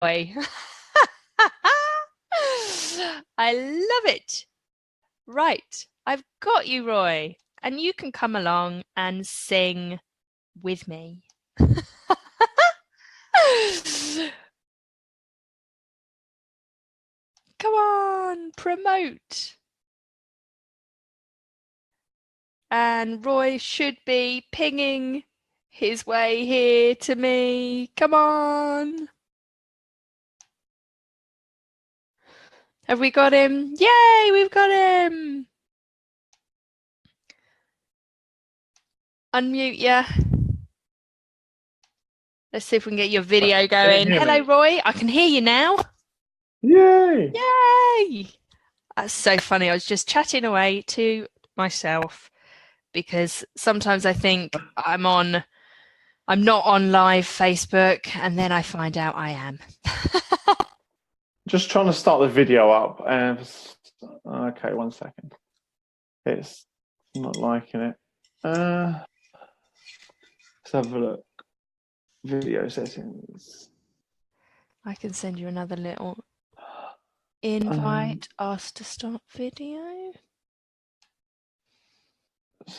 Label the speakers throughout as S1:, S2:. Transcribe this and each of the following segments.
S1: I love it. Right, I've got you, Roy, and you can come along and sing with me. Come on, promote. And Roy should be pinging his way here to me. Come on. Have we got him? Yay, we've got him. Unmute ya. Let's see if we can get your video going. Hello, Roy. I can hear you now.
S2: Yay!
S1: Yay! That's so funny. I was just chatting away to myself because sometimes I think I'm not on live Facebook, and then I find out I am.
S2: Just trying to start the video up. Okay, 1 second. It's not liking it. Let's have a look. Video settings.
S1: I can send you another little invite. Ask to start video.
S2: Okay.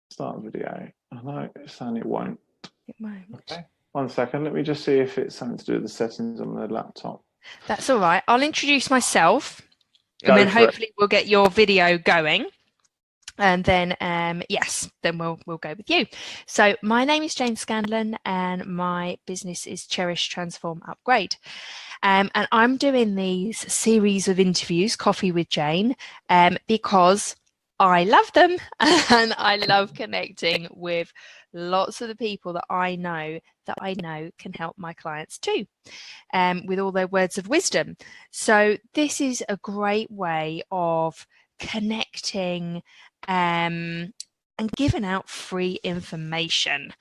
S2: Start video. No, it's saying it won't.
S1: It won't.
S2: Okay. 1 second. Let me just see if it's something to do with the settings on the laptop.
S1: That's all right. I'll introduce myself, and then hopefully we'll get your video going. And then, yes, then we'll go with you. So my name is Jane Scanlon, and my business is Cherish, Transform, Upgrade. And I'm doing these series of interviews, Coffee with Jane, because I love them and I love connecting with lots of the people that I know can help my clients too, with all their words of wisdom. So this is a great way of connecting and giving out free information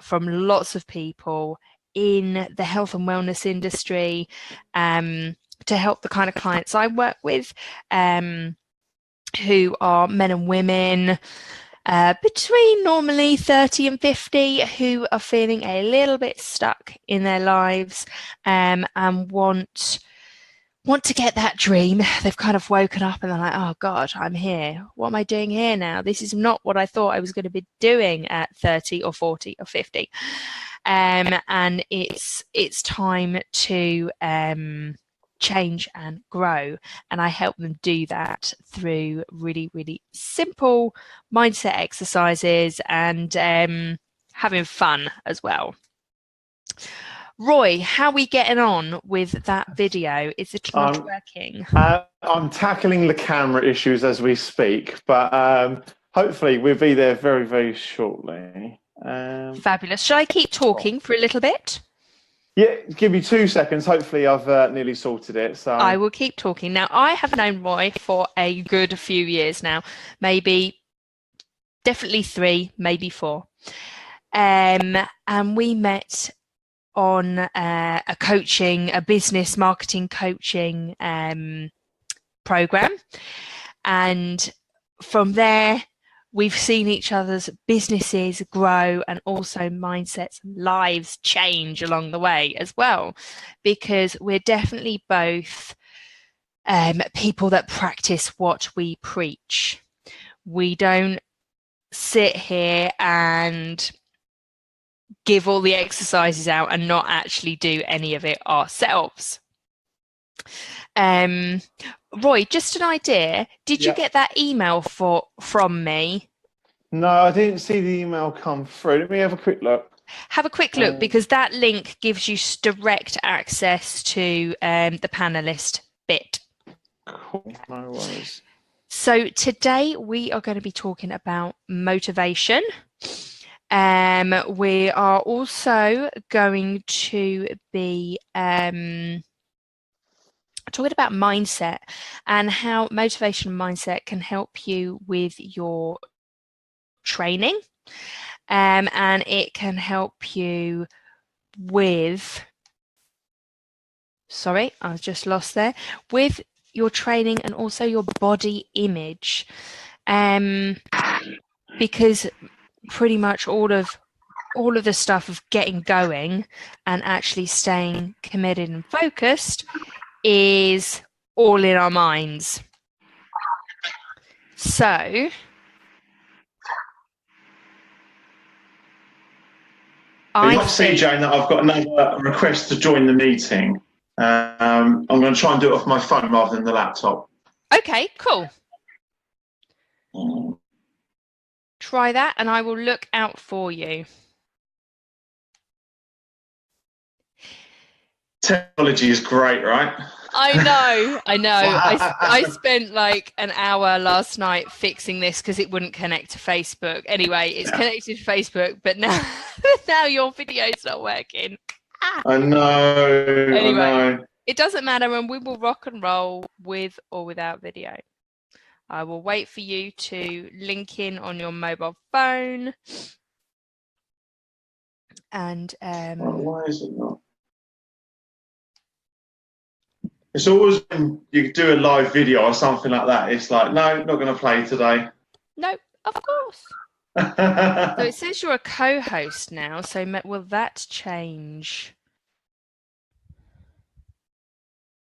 S1: from lots of people in the health and wellness industry, to help the kind of clients I work with, who are men and women between normally 30 and 50, who are feeling a little bit stuck in their lives, and want to get that dream. They've kind of woken up and they're like, oh God, I'm here. What am I doing here now? This is not what I thought I was going to be doing at 30 or 40 or 50. And it's time to change and grow. And I help them do that through really, really simple mindset exercises and having fun as well. Roy, how are we getting on with that video? Is it not working?
S2: I'm tackling the camera issues as we speak, but hopefully we'll be there very, very shortly.
S1: Fabulous. Shall I keep talking for a little bit?
S2: Yeah, give me 2 seconds. Hopefully I've nearly sorted it. So
S1: I will keep talking. Now, I have known Roy for a good few years now, definitely 3, maybe 4. And we met on a business marketing coaching program, and from there we've seen each other's businesses grow and also mindsets and lives change along the way as well, because we're definitely both people that practice what we preach. We don't sit here and give all the exercises out and not actually do any of it ourselves. Roy, just an idea. Did you get that email from me?
S2: No, I didn't see the email come through. Let me have a quick look.
S1: Have a quick look, because that link gives you direct access to the panelist bit.
S2: Cool, no worries.
S1: So today we are going to be talking about motivation. We are also going to be talking about mindset and how motivation and mindset can help you with your training, and it can help you with, sorry, I was just lost there, with your training and also your body image. because pretty much all of the stuff of getting going and actually staying committed and focused is all in our minds. So
S2: you might see, Jane, that I've got another request to join the meeting. I'm going to try and do it off my phone rather than the laptop.
S1: Okay, cool. Try that and I will look out for you.
S2: Technology is great, right?
S1: I know. I spent like an hour last night fixing this because it wouldn't connect to Facebook. Anyway, it's connected to Facebook, but now your video's not working.
S2: I know.
S1: Anyway,
S2: I know.
S1: It doesn't matter, and we will rock and roll with or without video. I will wait for you to link in on your mobile phone. And
S2: why is it not? It's always when you do a live video or something like that, it's like, no, not going to play today.
S1: No, of course. So it says you're a co-host now, so will that change?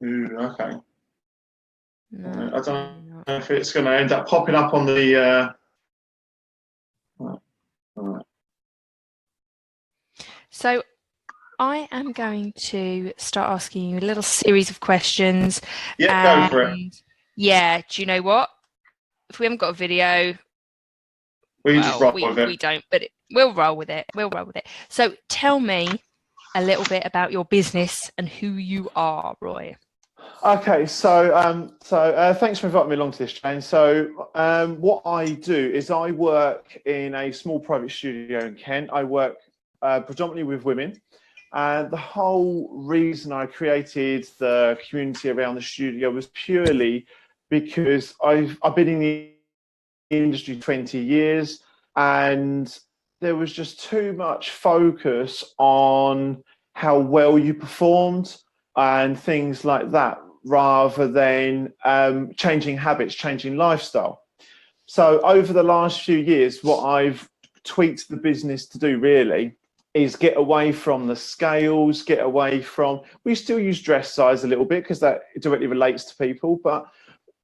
S2: Ooh, okay.
S1: No,
S2: I don't know if it's going to end up popping up on the...
S1: So I am going to start asking you a little series of questions.
S2: Yeah, go for it.
S1: Yeah, do you know what? If we haven't got a video,
S2: just roll with it.
S1: We don't, but we'll roll with it. We'll roll with it. So tell me a little bit about your business and who you are, Roy.
S2: Okay, so thanks for inviting me along to this, Jane. So what I do is I work in a small private studio in Kent. I work predominantly with women. And the whole reason I created the community around the studio was purely because I've been in the industry 20 years, and there was just too much focus on how well you performed and things like that, rather than changing habits, changing lifestyle. So over the last few years, what I've tweaked the business to do really is get away from the scales, get away from, we still use dress size a little bit because that directly relates to people, but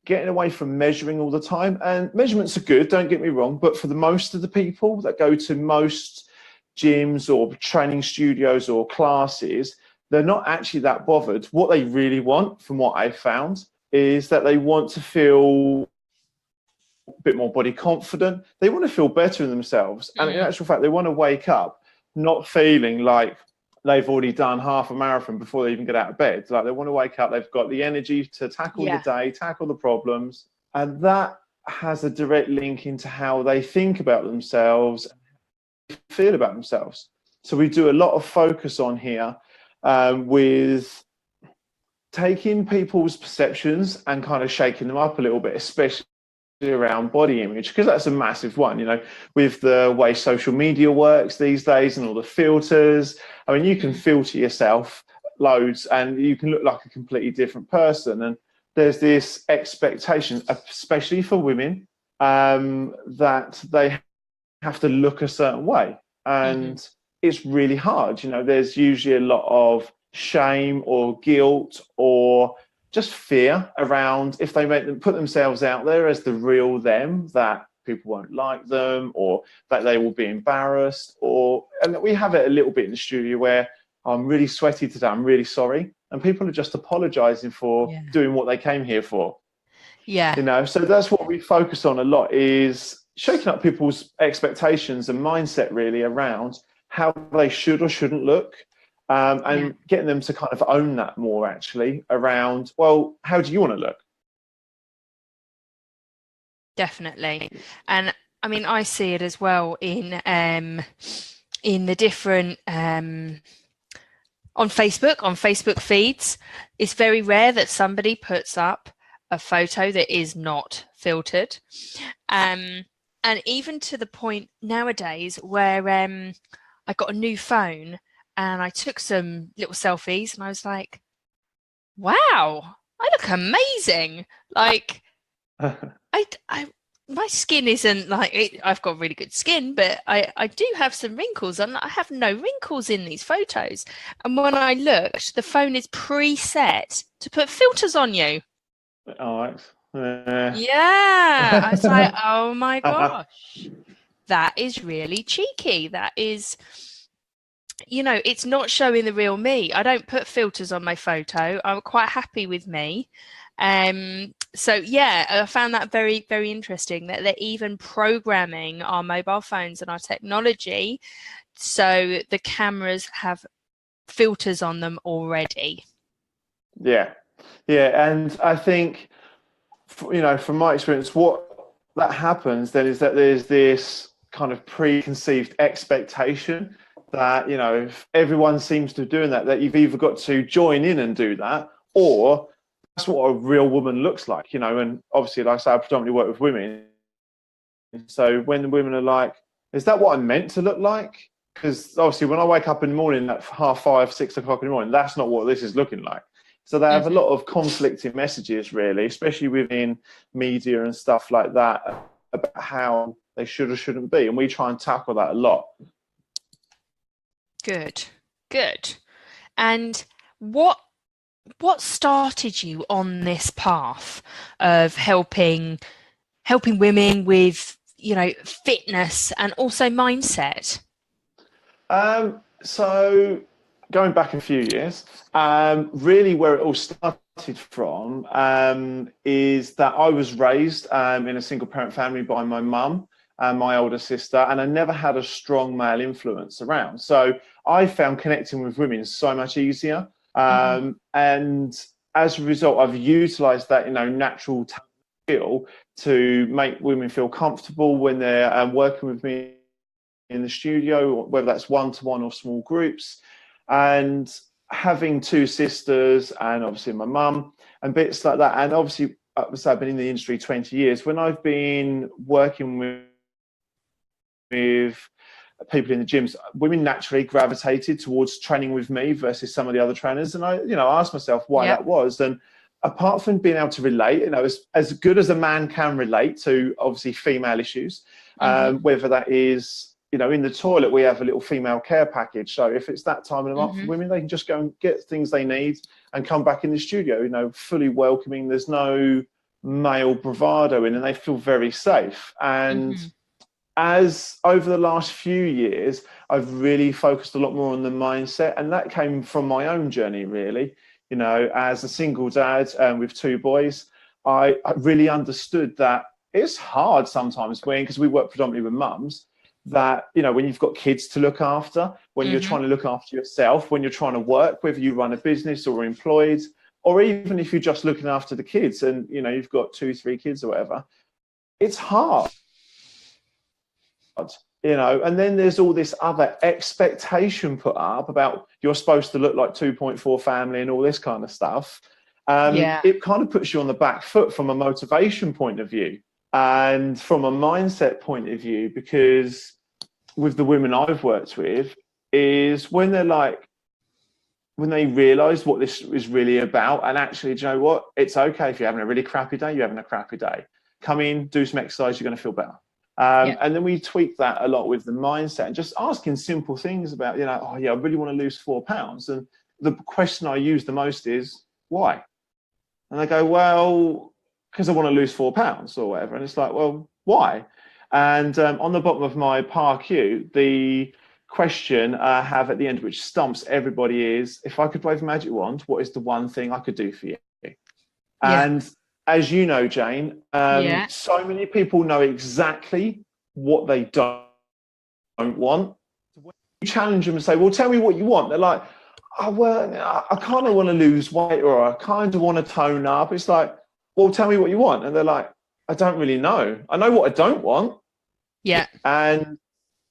S2: getting away from measuring all the time. And measurements are good, don't get me wrong, but for the most of the people that go to most gyms or training studios or classes, they're not actually that bothered. What they really want, from what I've found, is that they want to feel a bit more body confident. They want to feel better in themselves. And in actual fact, they want to wake up not feeling like they've already done half a marathon before they even get out of bed. Like they want to wake up, they've got the energy to tackle the day, tackle the problems. And that has a direct link into how they think about themselves, feel about themselves. So we do a lot of focus on here with taking people's perceptions and kind of shaking them up a little bit, especially around body image, because that's a massive one, you know, with the way social media works these days and all the filters. I mean, you can filter yourself loads and you can look like a completely different person. And there's this expectation, especially for women, that they have to look a certain way. And it's really hard. You know, there's usually a lot of shame or guilt or just fear around if they put themselves out there as the real them, that people won't like them or that they will be embarrassed. And we have it a little bit in the studio where I'm really sweaty today, I'm really sorry. And people are just apologizing for doing what they came here for.
S1: Yeah.
S2: You know, so that's what we focus on a lot, is shaking up people's expectations and mindset really around how they should or shouldn't look. And getting them to kind of own that more actually around, well, how do you want to look?
S1: Definitely. And I mean, I see it as well in the different on Facebook feeds. It's very rare that somebody puts up a photo that is not filtered. And even to the point nowadays where I got a new phone and I took some little selfies and I was like, wow, I look amazing. Like, I my skin isn't like it, I've got really good skin, but I do have some wrinkles, and I have no wrinkles in these photos. And when I looked, the phone is preset to put filters on you.
S2: All right. Yeah.
S1: Yeah. I was like, oh my gosh, that is really cheeky. That is, it's not showing the real me. I don't put filters on my photo. I'm quite happy with me. So yeah, I found that very, very interesting that they're even programming our mobile phones and our technology so the cameras have filters on them already.
S2: Yeah. Yeah. And I think, from my experience, what that happens then is that there's this kind of preconceived expectation that, if everyone seems to be doing that, that you've either got to join in and do that, or that's what a real woman looks like, and obviously, like I say, I predominantly work with women. So when the women are like, is that what I'm meant to look like? Because obviously when I wake up in the morning at 5:30, 6 o'clock in the morning, that's not what this is looking like. So they have a lot of conflicting messages, really, especially within media and stuff like that, about how they should or shouldn't be. And we try and tackle that a lot.
S1: Good, good. And what started you on this path of helping women with, fitness and also mindset?
S2: So going back a few years, really where it all started from is that I was raised in a single parent family by my mum and my older sister, and I never had a strong male influence around. So I found connecting with women so much easier. And as a result, I've utilized that, natural skill to make women feel comfortable when they're working with me in the studio, whether that's one-to-one or small groups. And having two sisters and obviously my mum and bits like that. And obviously, I've been in the industry 20 years. When I've been working with people in the gyms, women naturally gravitated towards training with me versus some of the other trainers. And I asked myself why that was. And apart from being able to relate, as good as a man can relate to obviously female issues, whether that is, in the toilet, we have a little female care package. So if it's that time of the month for women, they can just go and get things they need and come back in the studio, fully welcoming. There's no male bravado in, and they feel very safe. And as over the last few years, I've really focused a lot more on the mindset, and that came from my own journey, really. As a single dad with two boys, I really understood that it's hard sometimes because we work predominantly with mums, that, when you've got kids to look after, when you're trying to look after yourself, when you're trying to work, whether you run a business or employed, or even if you're just looking after the kids and, you've got 2-3 kids or whatever, it's hard. And then there's all this other expectation put up about you're supposed to look like 2.4 family and all this kind of stuff. It kind of puts you on the back foot from a motivation point of view and from a mindset point of view, because with the women I've worked with is when they realize what this is really about, and actually, do you know what? It's okay if you're having a really crappy day, you're having a crappy day. Come in, do some exercise, you're going to feel better. And then we tweak that a lot with the mindset and just asking simple things about, I really want to lose 4 pounds. And the question I use the most is, why? And they go, well, because I want to lose 4 pounds or whatever. And it's like, well, why? And on the bottom of my PARQ, the question I have at the end, which stumps everybody, is, if I could wave a magic wand, what is the one thing I could do for you? And as you know, Jane, so many people know exactly what they don't want. When you challenge them and say, well, tell me what you want, they're like, oh, well, I kind of want to lose weight, or I kind of want to tone up. It's like, well, tell me what you want. And they're like, I don't really know. I know what I don't want. And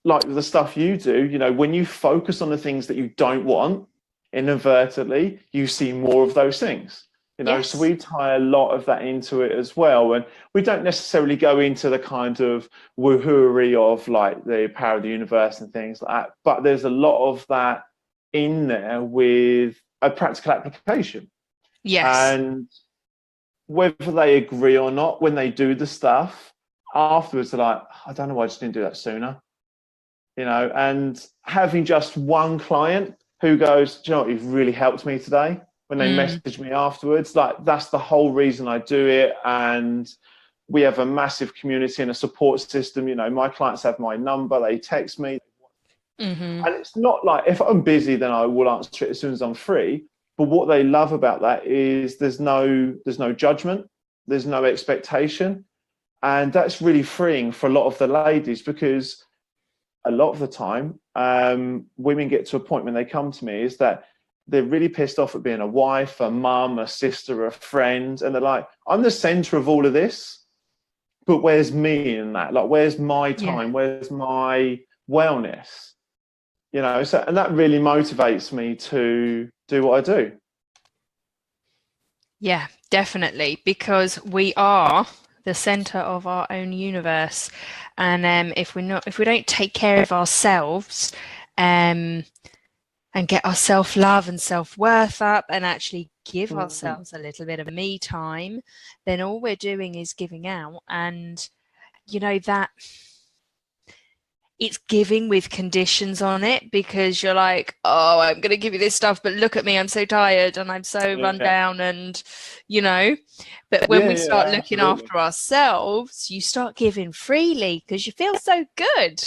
S2: like the stuff you do, when you focus on the things that you don't want, inadvertently, you see more of those things. So we tie a lot of that into it as well. And we don't necessarily go into the kind of woohooery of like the power of the universe and things like that. But there's a lot of that in there with a practical application. And whether they agree or not, when they do the stuff, afterwards they're like, I don't know why I just didn't do that sooner. And having just one client who goes, do you know what, you've really helped me today, when they message me afterwards, like, that's the whole reason I do it. And we have a massive community and a support system. My clients have my number, they text me. And it's not like, if I'm busy, then I will answer it as soon as I'm free. But what they love about that is there's no judgment, there's no expectation. And that's really freeing for a lot of the ladies, because a lot of the time, women get to a point when they come to me is that they're really pissed off at being a wife, a mum, a sister, a friend. And they're like, I'm the center of all of this, but where's me in that? Like, where's my time? Where's my wellness? So, and that really motivates me to do what I do.
S1: Yeah, definitely, because we are the center of our own universe. And if we don't take care of ourselves, and get our self-love and self-worth up, and actually give ourselves a little bit of me time, then all we're doing is giving out. And that it's giving with conditions on it, because you're like, oh, I'm going to give you this stuff, but look at me, I'm so tired and I'm so run down, and but when we start looking after ourselves, you start giving freely because you feel so good.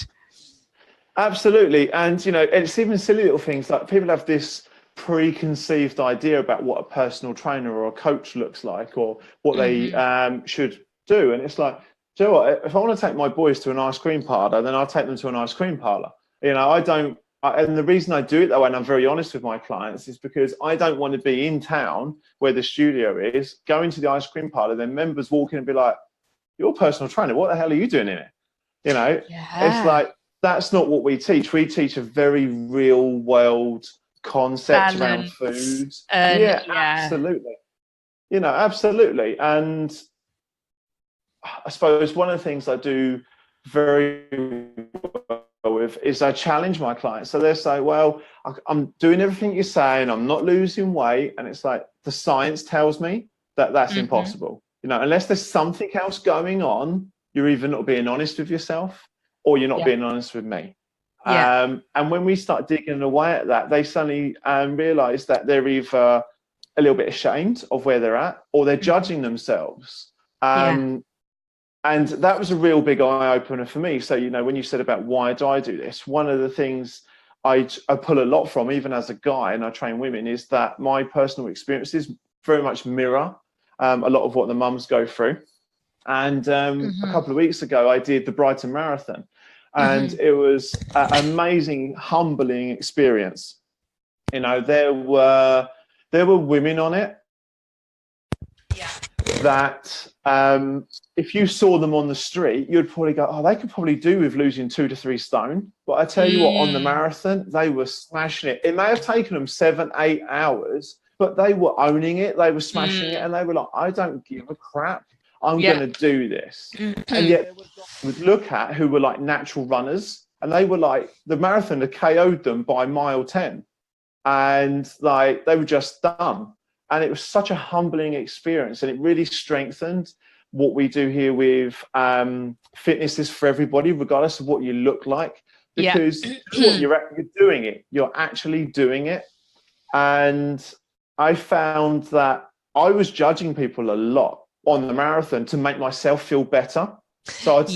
S2: Absolutely. And it's even silly little things, like people have this preconceived idea about what a personal trainer or a coach looks like, or what they should do. And it's like, do you know what? If I want to take my boys to an ice cream parlor, then I'll take them to an ice cream parlor. And the reason I do it that way, and I'm very honest with my clients, is because I don't want to be in town where the studio is, going to the ice cream parlor, then members walk in and be like, you're a personal trainer, what the hell are you doing in it? It's like, that's not what we teach. We teach a very real world concept around food. Absolutely. Absolutely. And I suppose one of the things I do very well with is I challenge my clients. So they say, well, I'm doing everything you're saying, I'm not losing weight. And it's like, the science tells me that that's impossible. Unless there's something else going on, you're either not being honest with yourself, or you're not being honest with me. And when we start digging away at that, they suddenly realize that they're either a little bit ashamed of where they're at, or they're judging themselves. And that was a real big eye opener for me. So, when you said about why do I do this, one of the things I pull a lot from, even as a guy, and I train women, is that my personal experiences very much mirror a lot of what the mums go through. And a couple of weeks ago, I did the Brighton Marathon, and it was an amazing, humbling experience. There were women on it that if you saw them on the street, you'd probably go, oh, they could probably do with losing 2 to 3 stone. But I tell you what, on the marathon, they were smashing it. It may have taken them 7-8 hours, but they were owning it. They were smashing it, and they were like, I don't give a crap. I'm going to do this. And yet there were guys would look at who were like natural runners, and they were like, the marathon had KO'd them by mile 10, and like they were just done. And it was such a humbling experience, and it really strengthened what we do here with fitness is for everybody, regardless of what you look like, because you're doing it. You're actually doing it. And I found that I was judging people a lot on the marathon to make myself feel better. So I'd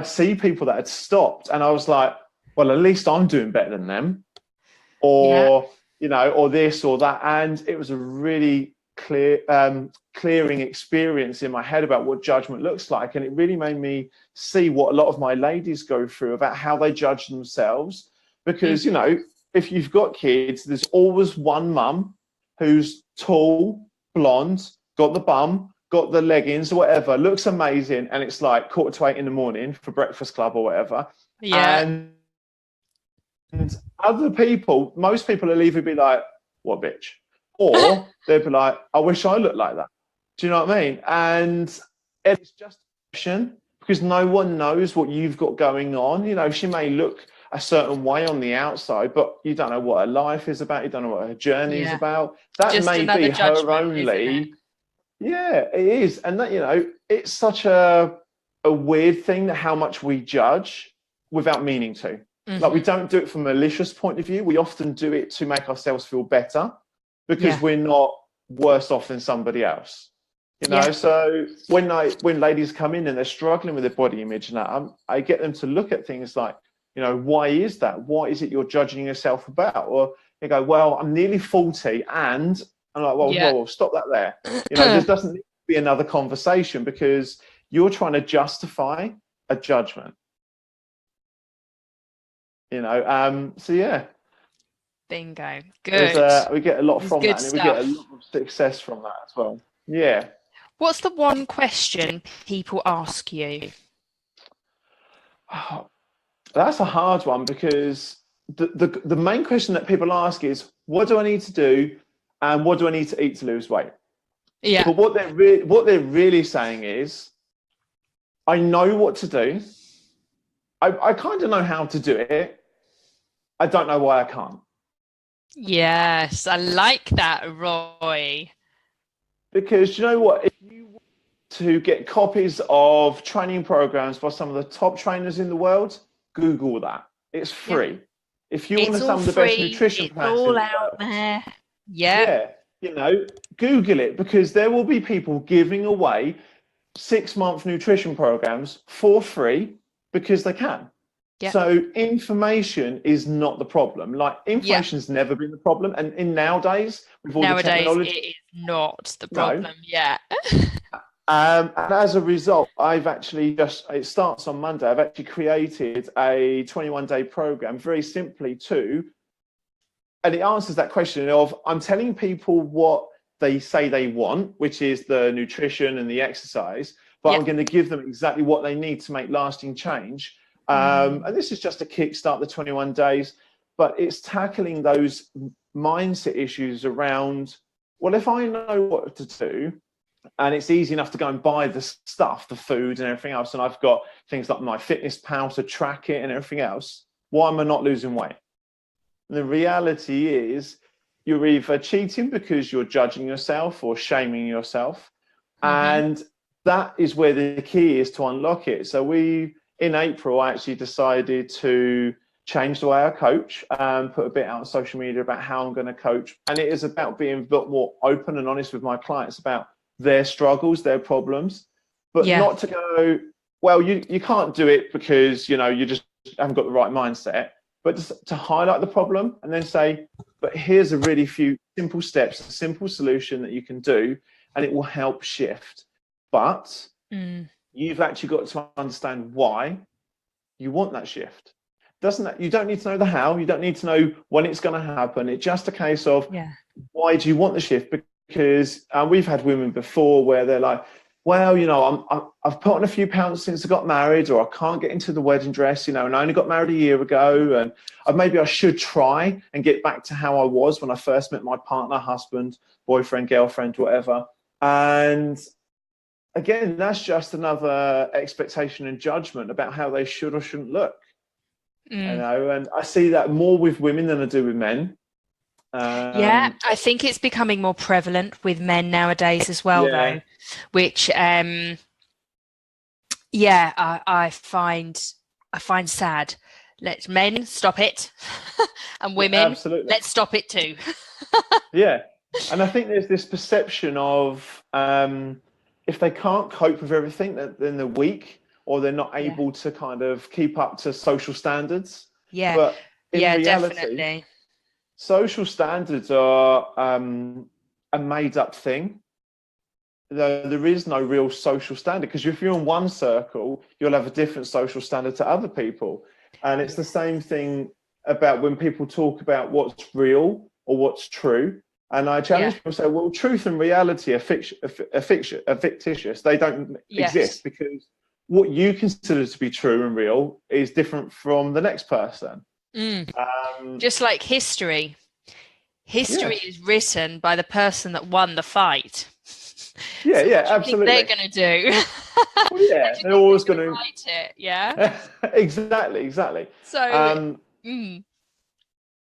S2: see people that had stopped, and I was like, well, at least I'm doing better than them, or or this or that. And it was a really clearing experience in my head about what judgment looks like. And it really made me see what a lot of my ladies go through about how they judge themselves. Because, if you've got kids, there's always one mum who's tall, blonde, got the bum, got the leggings or whatever, looks amazing, and it's like 7:45 in the morning for breakfast club or whatever. And other people, most people will either be like, what bitch? Or they'll be like, I wish I looked like that. Do you know what I mean? And it's just a question, because no one knows what you've got going on. She may look a certain way on the outside, but you don't know what her life is about. You don't know what her journey is about. That just may be her only. Yeah, it is. And that, it's such a weird thing that how much we judge without meaning to. Like, we don't do it from a malicious point of view. We often do it to make ourselves feel better because we're not worse off than somebody else. So when ladies come in and they're struggling with their body image and that, I get them to look at things like, why is that? What is it you're judging yourself about? Or they go, well, I'm nearly 40 and I'm like, well, stop that there. There doesn't need to be another conversation because you're trying to justify a judgment. So yeah.
S1: Bingo. Good.
S2: We get a lot
S1: It's
S2: from
S1: good
S2: that, and
S1: stuff.
S2: we get a lot of success from that as well. Yeah.
S1: What's the one question people ask you?
S2: Oh, that's a hard one because the main question that people ask is, what do I need to do, and what do I need to eat to lose weight?
S1: Yeah.
S2: But what they're really saying is, I know what to do. I kind of know how to do it. I don't know why I can't.
S1: Yes, I like that, Roy.
S2: Because you know what? If you want to get copies of training programs by some of the top trainers in the world, Google that. It's free. Yeah. If you want some of the best nutrition plans
S1: all out there.
S2: Yeah. Google it because there will be people giving away 6-month nutrition programs for free because they can. Yep. So information is not the problem. Like, information's never been the problem. And nowadays, with all the technology,
S1: it is not the problem. Yeah.
S2: And as a result, it starts on Monday. I've actually created a 21-day program very simply and it answers that question of, I'm telling people what they say they want, which is the nutrition and the exercise, but I'm going to give them exactly what they need to make lasting change. And this is just to kickstart the 21 days, but it's tackling those mindset issues around, well, if I know what to do and it's easy enough to go and buy the stuff, the food and everything else, and I've got things like my fitness pal to track it and everything else, why am I not losing weight? And the reality is you're either cheating because you're judging yourself or shaming yourself. And that is where the key is to unlock it. So in April, I actually decided to change the way I coach and put a bit out on social media about how I'm going to coach. And it is about being a bit more open and honest with my clients about their struggles, their problems, but not to go, well, you can't do it because, you just haven't got the right mindset, but just to highlight the problem and then say, but here's a really few simple steps, a simple solution that you can do, and it will help shift. But you've actually got to understand why you want that shift. You don't need to know the how, you don't need to know when it's going to happen. It's just a case of why do you want the shift? Because we've had women before where they're like, well, I've put on a few pounds since I got married, or I can't get into the wedding dress, and I only got married a year ago, and maybe I should try and get back to how I was when I first met my partner, husband, boyfriend, girlfriend, whatever. And again, that's just another expectation and judgment about how they should or shouldn't look. And I see that more with women than I do with men.
S1: I think it's becoming more prevalent with men nowadays as well, though, which I find sad. Let men stop it, and women, let's stop it too.
S2: And I think there's this perception of if they can't cope with everything, then they're weak, or they're not able to kind of keep up to social standards. But in reality,
S1: definitely.
S2: Social standards are a made-up thing. There is no real social standard, because if you're in one circle, you'll have a different social standard to other people. And it's the same thing about when people talk about what's real or what's true. And I challenge people to say, well, truth and reality are fictitious. They don't exist, because what you consider to be true and real is different from the next person.
S1: Just like history. History is written by the person that won the fight.
S2: Yeah,
S1: so what
S2: absolutely.
S1: They're going to do.
S2: Well, they're always going to
S1: write it. Yeah.
S2: Exactly.
S1: So.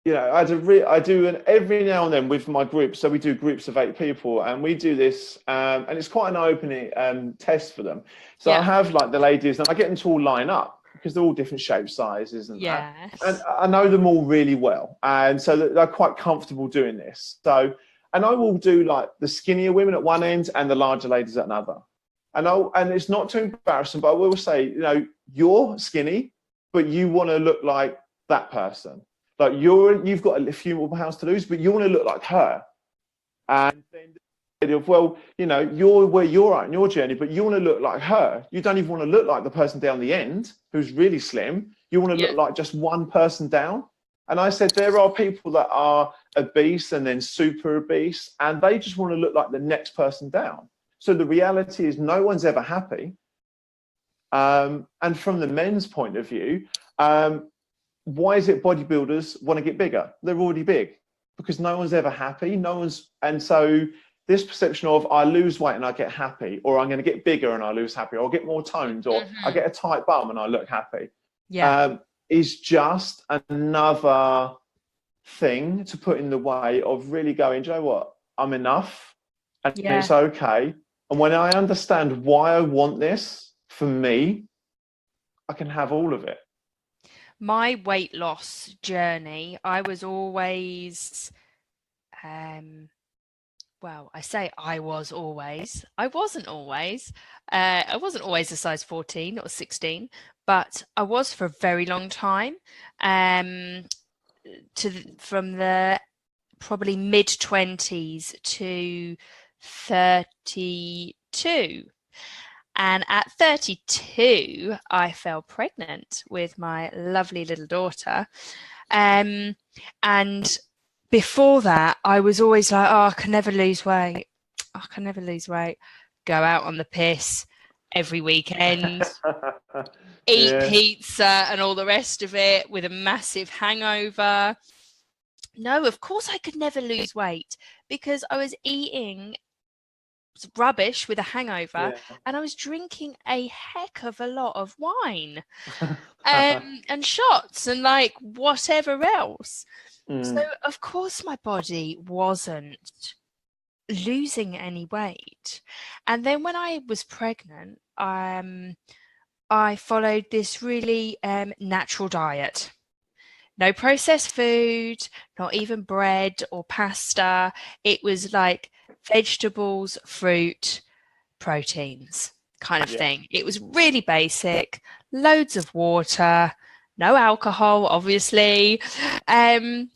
S2: I do an every now and then with my group. So we do groups of 8 people, and we do this, and it's quite an open test for them. So I have like the ladies, and I get them to all line up because they're all different shapes, sizes, and that. And I know them all really well, and so they're quite comfortable doing this. So, and I will do like the skinnier women at one end and the larger ladies at another. And it's not to embarrass them, but I will say, you're skinny, but you want to look like that person. Like you've got a few more pounds to lose, but you want to look like her. And then the idea of, well, you're where you're at in your journey, but you want to look like her. You don't even want to look like the person down the end who's really slim. You want to look like just one person down. And I said, there are people that are obese and then super obese, and they just want to look like the next person down. So the reality is no one's ever happy. And from the men's point of view, why is it bodybuilders want to get bigger? They're already big because no one's ever happy. And so this perception of I lose weight and I get happy, or I'm going to get bigger and I lose happy, or I'll get more toned, or I get a tight bum and I look happy, is just another thing to put in the way of really going, do you know what? I'm enough, and it's okay. And when I understand why I want this for me, I can have all of it.
S1: My weight loss journey, I was always, I say I wasn't always. I wasn't always a size 14 or 16, but I was for a very long time, from the probably mid-20s to 32. And at 32, I fell pregnant with my lovely little daughter. And before that, I was always like, I can never lose weight. I can never lose weight. Go out on the piss every weekend, eat pizza and all the rest of it with a massive hangover. No, of course I could never lose weight because I was eating rubbish with a hangover and I was drinking a heck of a lot of wine and shots and like whatever else. So of course my body wasn't losing any weight. And then when I was pregnant, I followed this really natural diet. No processed food, not even bread or pasta. It was like vegetables, fruit, proteins kind of thing. It was really basic, loads of water, no alcohol, obviously. I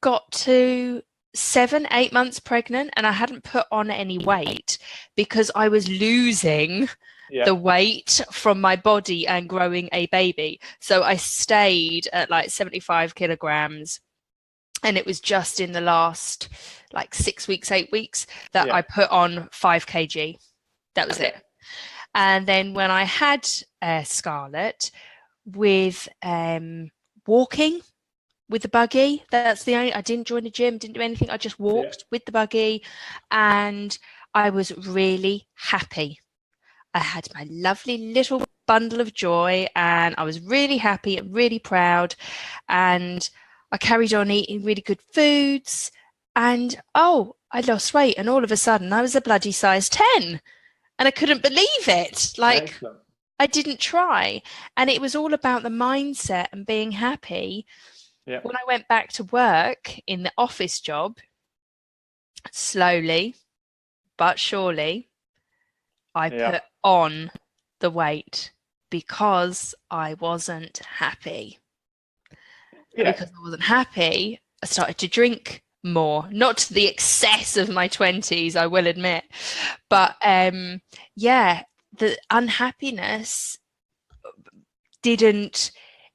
S1: got to 7-8 months pregnant and I hadn't put on any weight because I was losing the weight from my body and growing a baby. So I stayed at like 75 kilograms. And it was just in the last like 6 weeks, 8 weeks that I put on 5 kg. That was it. And then when I had Scarlett, with walking with the buggy, that's the only, I didn't join the gym, didn't do anything. I just walked with the buggy and I was really happy. I had my lovely little bundle of joy and I was really happy and really proud. And I carried on eating really good foods and I lost weight and all of a sudden I was a bloody size 10 and I couldn't believe it. Like excellent. I didn't try. And it was all about the mindset and being happy. Yeah. When I went back to work in the office job, slowly but surely, I put on the weight because I wasn't happy. Yeah. Because I wasn't happy, I started to drink more, not to the excess of my 20s, I will admit. But the unhappiness didn't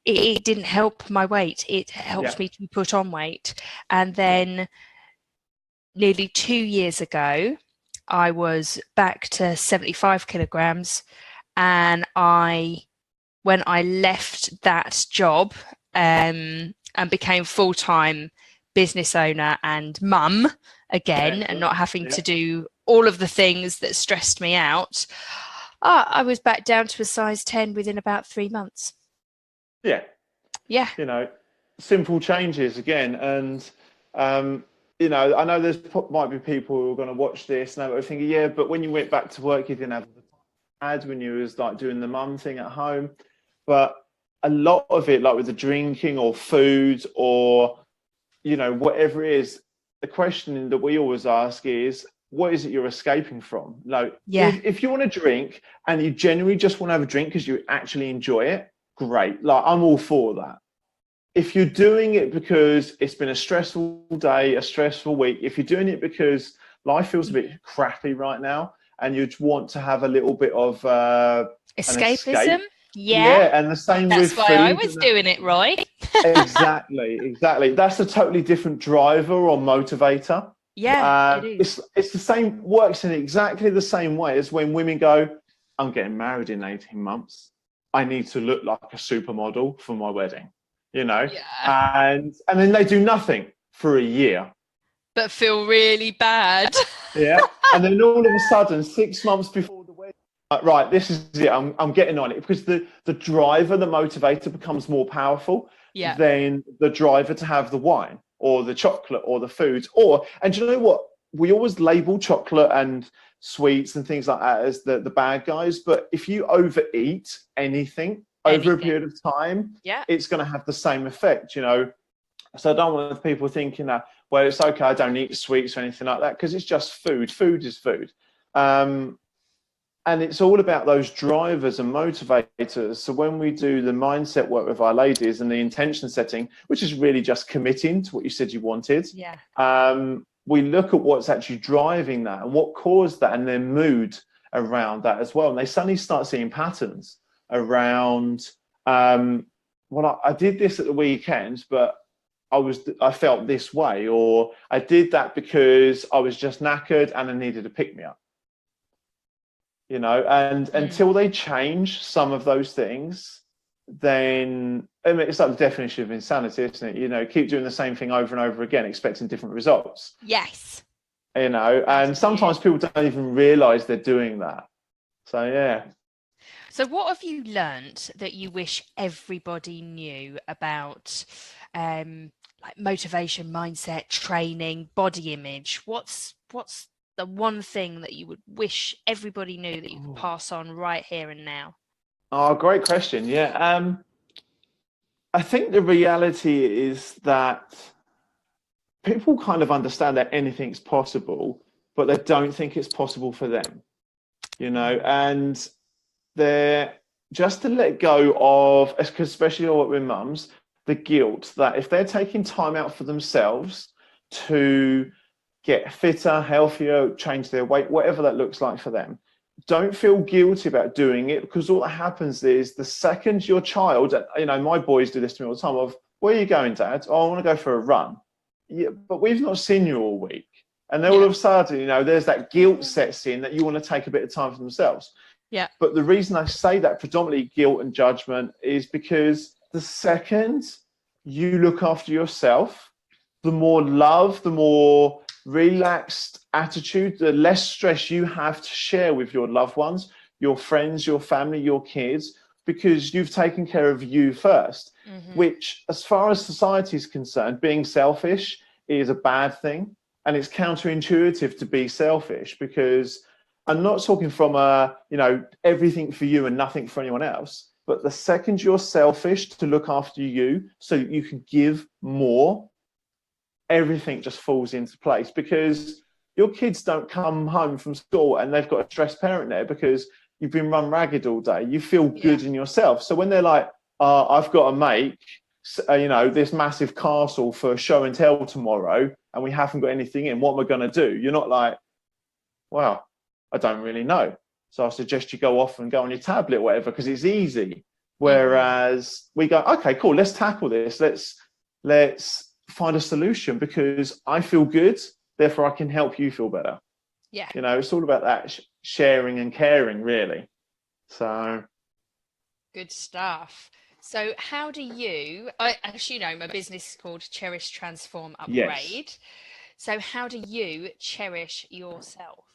S1: help my weight. It helped me to put on weight. And then nearly 2 years ago, I was back to 75 kilograms. And when I left that job and became full-time business owner and mum again, and not having to do all of the things that stressed me out, I was back down to a size 10 within about 3 months.
S2: Yeah.
S1: Yeah.
S2: simple changes again. And, you know, I know might be people who are going to watch this and they're thinking, yeah, but when you went back to work, you didn't have the time when you was like doing the mum thing at home. But a lot of it, like with the drinking or food or, you know, whatever it is, the question that we always ask is, what is it you're escaping from? Like, if you want to drink and you genuinely just want to have a drink because you actually enjoy it, great. Like, I'm all for that. If you're doing it because it's been a stressful day, a stressful week, if you're doing it because life feels a bit crappy right now and you want to have a little bit of
S1: escapism.
S2: Yeah, and the same with food.
S1: That's why I was doing it, Roy.
S2: Exactly. That's a totally different driver or motivator.
S1: Yeah, it is.
S2: It's the same, works in exactly the same way as when women go, I'm getting married in 18 months. I need to look like a supermodel for my wedding, you know?
S1: Yeah.
S2: And then they do nothing for a year.
S1: But feel really bad.
S2: Yeah. And then all of a sudden, 6 months before the wedding, right, this is it. I'm getting on it, because the driver, the motivator becomes more powerful than the driver to have the wine or the chocolate or the foods. And you know what? We always label chocolate and sweets and things like that as the bad guys. But if you overeat anything over a period of time, it's going to have the same effect, you know. So I don't want people thinking that, well, it's okay, I don't eat sweets or anything like that, because it's just food. Food is food. And it's all about those drivers and motivators. So when we do the mindset work with our ladies and the intention setting, which is really just committing to what you said you wanted, we look at what's actually driving that and what caused that, and their mood around that as well. And they suddenly start seeing patterns around, well, I did this at the weekend, but I felt this way, or I did that because I was just knackered and I needed to pick me up. You know, and until they change some of those things, then I mean, it's like the definition of insanity, isn't it? You know, keep doing the same thing over and over again, expecting different results.
S1: Yes.
S2: You know, and sometimes people don't even realize they're doing that. So, yeah.
S1: So what have you learnt that you wish everybody knew about like motivation, mindset, training, body image? What's the one thing that you would wish everybody knew that you could pass on right here and now?
S2: Oh, great question. Yeah. I think the reality is that people kind of understand that anything's possible, but they don't think it's possible for them, you know, and they're just to let go of, especially with mums, the guilt that if they're taking time out for themselves to get fitter, healthier, change their weight, whatever that looks like for them, don't feel guilty about doing it, because all that happens is the second your child, you know, my boys do this to me all the time of, where are you going, Dad? Oh, I want to go for a run. Yeah, but we've not seen you all week. And then all of a sudden, you know, there's that guilt sets in that you want to take a bit of time for themselves.
S1: Yeah.
S2: But the reason I say that, predominantly guilt and judgment, is because the second you look after yourself, the more love, the more relaxed attitude, the less stress you have to share with your loved ones, your friends, your family, your kids, because you've taken care of you first, which, as far as society is concerned, being selfish is a bad thing. And it's counterintuitive to be selfish, because I'm not talking from you know, everything for you and nothing for anyone else. But the second you're selfish to look after you so that you can give more, everything just falls into place, because your kids don't come home from school and they've got a stressed parent there because you've been run ragged all day. You feel good in yourself. So when they're like, I've got to make, you know, this massive castle for show and tell tomorrow and we haven't got anything in, what am I going to do? You're not like, well, I don't really know. So I suggest you go off and go on your tablet or whatever, because it's easy. Whereas we go, okay, cool, let's tackle this. Let's find a solution, because I feel good, therefore I can help you feel better.
S1: Yeah.
S2: You know, it's all about that sharing and caring, really. So
S1: good stuff. So how do you, as you know, my business is called Cherish, Transform, Upgrade.
S2: Yes.
S1: So how do you cherish yourself?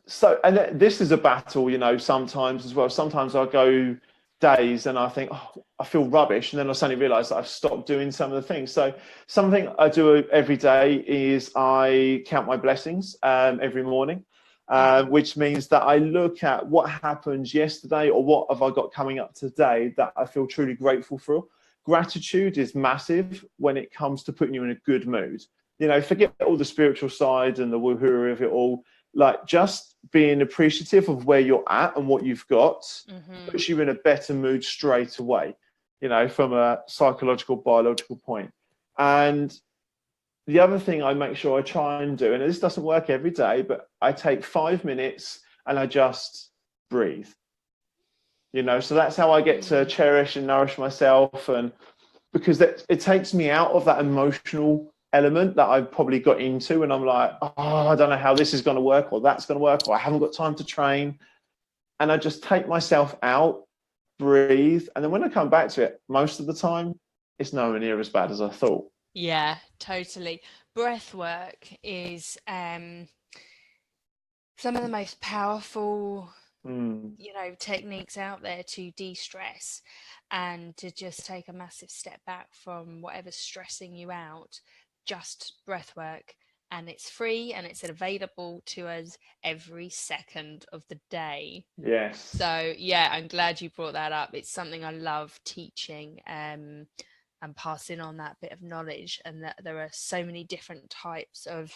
S2: So, and this is a battle, you know, sometimes as well. Sometimes I go days and I think, oh, I feel rubbish, and then I suddenly realise that I've stopped doing some of the things. So something I do every day is I count my blessings every morning, which means that I look at what happened yesterday or what have I got coming up today that I feel truly grateful for. Gratitude is massive when it comes to putting you in a good mood. You know, forget all the spiritual side and the woohoo of it all. Like, just being appreciative of where you're at and what you've got puts you in a better mood straight away, you know, from a psychological, biological point. And the other thing I make sure I try and do, and this doesn't work every day, but I take 5 minutes and I just breathe. You know, so that's how I get to cherish and nourish myself. And because it takes me out of that emotional element that I've probably got into, and I'm like, oh, I don't know how this is going to work, or that's going to work, or I haven't got time to train. And I just take myself out, breathe, and then when I come back to it, most of the time it's nowhere near as bad as I thought.
S1: Yeah, totally. Breath work is some of the most powerful you know, techniques out there to de-stress and to just take a massive step back from whatever's stressing you out. Just breath work, and it's free and it's available to us every second of the day.
S2: Yes.
S1: So yeah, I'm glad you brought that up. It's something I love teaching and passing on that bit of knowledge, and that there are so many different types of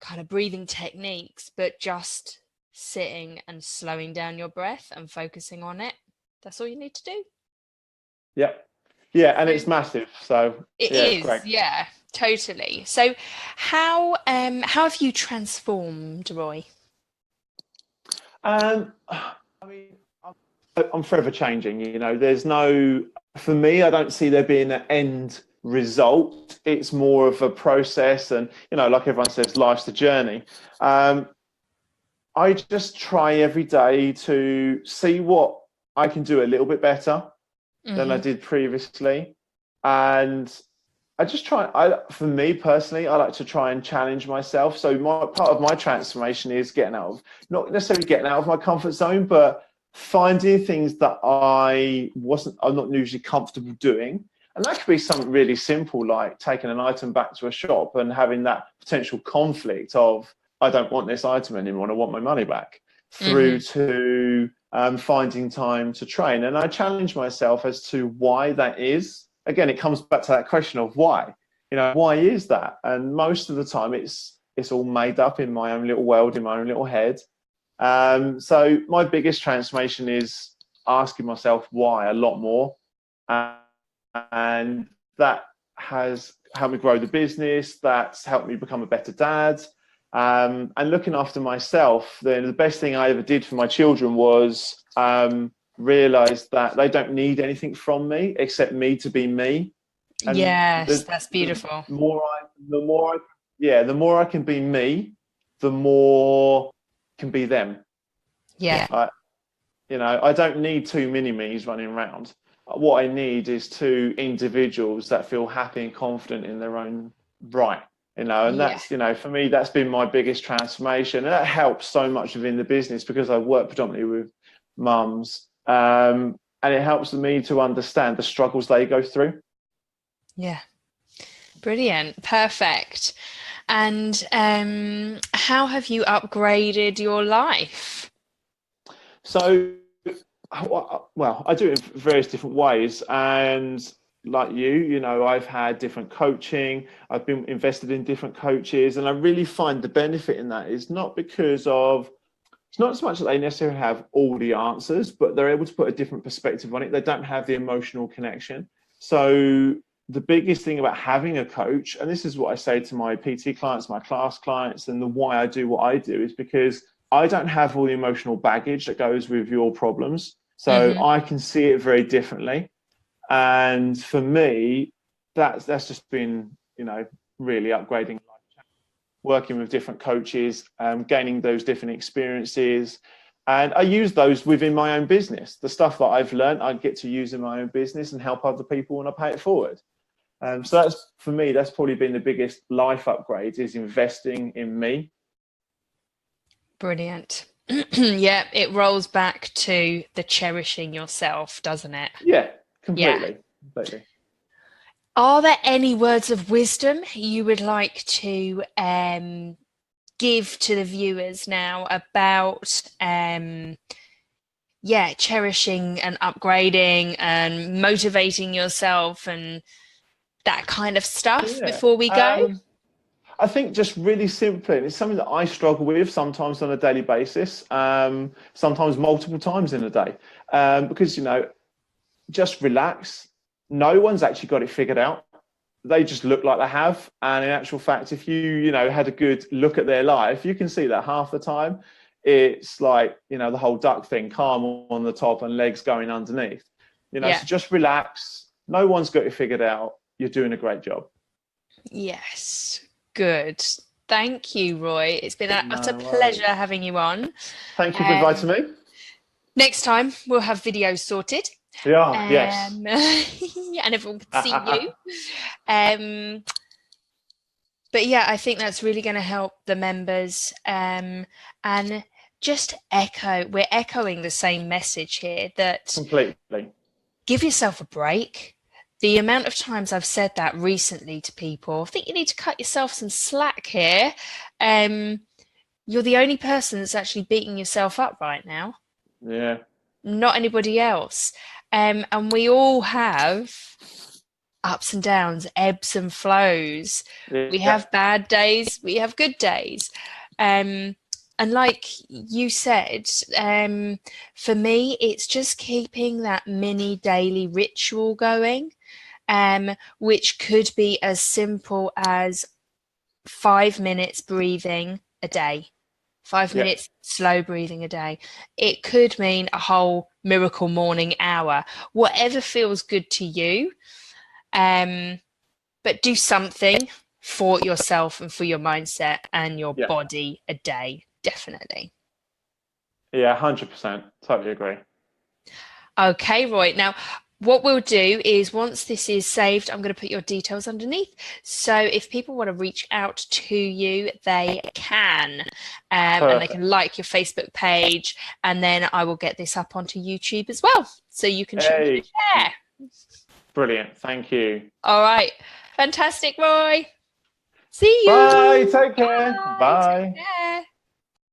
S1: kind of breathing techniques, but just sitting and slowing down your breath and focusing on it, that's all you need to do.
S2: Yeah, and it's massive, so
S1: it
S2: yeah,
S1: is
S2: it's great.
S1: Yeah, totally. So how have you transformed, Roy?
S2: I mean, I'm forever changing, you know. There's no, for me, I don't see there being an end result. It's more of a process, and you know, like everyone says, life's a journey. I just try every day to see what I can do a little bit better than I did previously. And I just try, for me personally, I like to try and challenge myself. So part of my transformation is getting out of, not necessarily getting out of my comfort zone, but finding things that I'm not usually comfortable doing. And that could be something really simple, like taking an item back to a shop and having that potential conflict of, I don't want this item anymore and I want my money back, through to finding time to train. And I challenge myself as to why that is. Again, it comes back to that question of why. You know, why is that? And most of the time it's all made up in my own little world, in my own little head. So my biggest transformation is asking myself why a lot more. And that has helped me grow the business. That's helped me become a better dad. And looking after myself, then the best thing I ever did for my children was realize that they don't need anything from me except me to be me. And
S1: yes, that's beautiful.
S2: The more I can be me, the more I can be them.
S1: Yeah.
S2: You know, I don't need two mini me's running around. What I need is two individuals that feel happy and confident in their own right. You know, and that's, you know, for me, that's been my biggest transformation. And that helps so much within the business because I work predominantly with mums. And it helps me to understand the struggles they go through.
S1: Yeah. Brilliant. Perfect. And how have you upgraded your life?
S2: So, well, I do it in various different ways. And like you know, I've had different coaching. I've been invested in different coaches. And I really find the benefit in that is not because of, it's not so much that they necessarily have all the answers, but they're able to put a different perspective on it. They don't have the emotional connection. So the biggest thing about having a coach, and this is what I say to my PT clients, my class clients, and the why I do what I do, is because I don't have all the emotional baggage that goes with your problems. So I can see it very differently. And for me, that's just been, you know, really upgrading, working with different coaches, gaining those different experiences. And I use those within my own business. The stuff that I've learned, I get to use in my own business and help other people when I pay it forward. So that's, for me, that's probably been the biggest life upgrade, is investing in me.
S1: Brilliant. Yeah, it rolls back to the cherishing yourself, doesn't it?
S2: Yeah,
S1: Yeah.
S2: completely.
S1: Are there any words of wisdom you would like to give to the viewers now about cherishing and upgrading and motivating yourself and that kind of stuff
S2: Yeah.
S1: before we go?
S2: I think just really simply, and it's something that I struggle with sometimes on a daily basis, sometimes multiple times in a day, because, just relax. No one's actually got it figured out. They just look like they have. And in actual fact, if you had a good look at their life, you can see that half the time it's like, the whole duck thing, calm on the top and legs going underneath.
S1: Yeah.
S2: So just relax. No one's got it figured out. You're doing a great job.
S1: Yes. Good. Thank you, Roy. It's been an utter
S2: No
S1: pleasure
S2: worries.
S1: having you on.
S2: Thank you for inviting me.
S1: Next time we'll have videos sorted.
S2: Yeah, yes.
S1: And everyone can see you. But yeah, I think that's really going to help the members. And just we're echoing the same message here that
S2: Completely.
S1: give yourself a break. The amount of times I've said that recently to people, I think you need to cut yourself some slack here. You're the only person that's actually beating yourself up right now.
S2: Yeah.
S1: Not anybody else. And we all have ups and downs, ebbs and flows.
S2: Yeah.
S1: We have bad days, we have good days. And like you said, for me, it's just keeping that mini daily ritual going, which could be as simple as 5 minutes breathing a day. 5 minutes slow breathing a day. It could mean a whole miracle morning hour, whatever feels good to you. But do something for yourself and for your mindset and your body a day, definitely.
S2: Yeah, 100%. Totally agree.
S1: Okay, Roy. Now, what we'll do is once this is saved, I'm going to put your details underneath. So if people want to reach out to you, they can. And they can like your Facebook page. And then I will get this up onto YouTube as well. So you can share.
S2: Brilliant. Thank you.
S1: All right. Fantastic, Roy. See you.
S2: Bye. Take care. Bye.
S1: Take care.